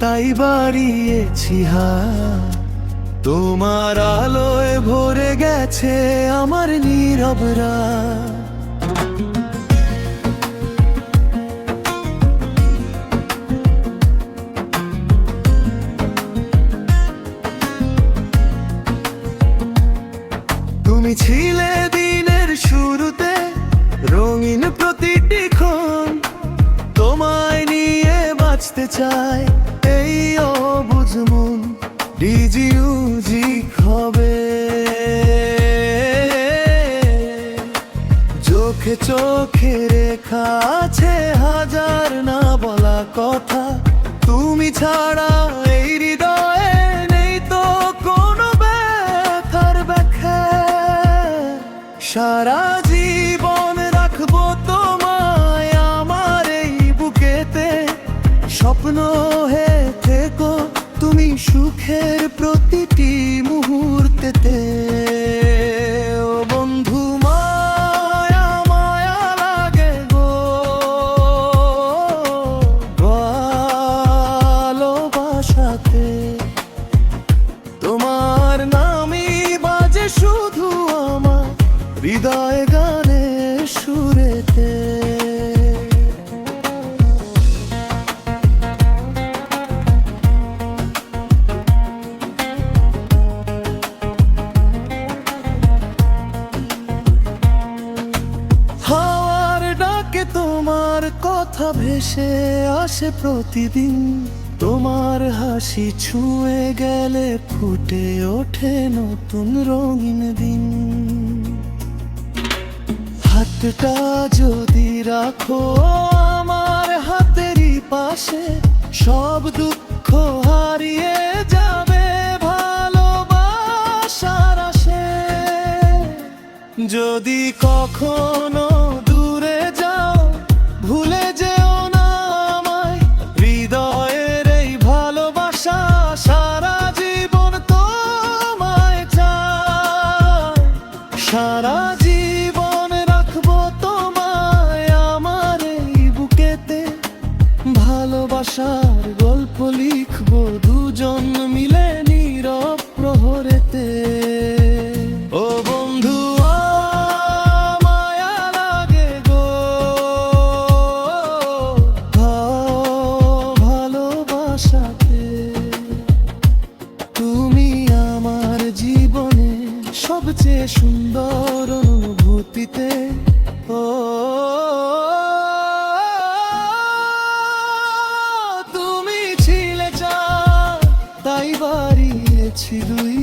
তাই বাড়িয়েছি হাত। তোমার আলোয় ভরে গেছে আমার নীরব রাত। তুমি ছিলে দিনের শুরুতে, রঙিন প্রতিটি ক্ষণ। তোমায় নিয়ে বাঁচতে চাই এই অবুঝ মন। ডিজিউজিক হবে চোখে চোখে রেখা আছে হাজার না বলা কথা। তুমি ছাড়া এই হৃদয়ে নেই তো কোনো ব্যথার ব্যাখ্যা। সারা জীবন রাখবো তোমায় আমার এই বুকেতে। স্বপ্ন হে থেকো তুমি সুখের প্রতিটি মুহূর্তেতে। ও বন্ধু মায়া মায়া লাগে গো ভালোবাসাতে। তোমার নামই বাজে শুধু আমার হৃদয় গানের সুরেতে। হাওয়ার ডাকে তোমার কথা ভেসে আসে প্রতিদিন। তোমার হাসি ছুঁয়ে গেলে ফুটে ওঠে নতুন রঙিন দিন। হাতটা যদি রাখো আমার হাতেরই পাশে, সব দুঃখ হারিয়ে যাবে ভালোবাসার আসে। যদি কখনো দূরে যাও ভুলে যেও না আমায়। হৃদয়ের এই ভালোবাসা সারা জীবন তোমায় চায়। সারা জীবন রাখবো তোমায় আমার এই বুকেতে। ভালোবাসার গল্প লিখবো দুজন মিলে নীরব প্রহরেতে। ও বন্ধু মায়া লাগে গো ভালোবাসাতে। তুমি আমার জীবনে সবচেয়ে সুন্দর অনুভূতিতে। ও তুমি ছিলে চাঁদ তাই বাড়িয়েছি দুই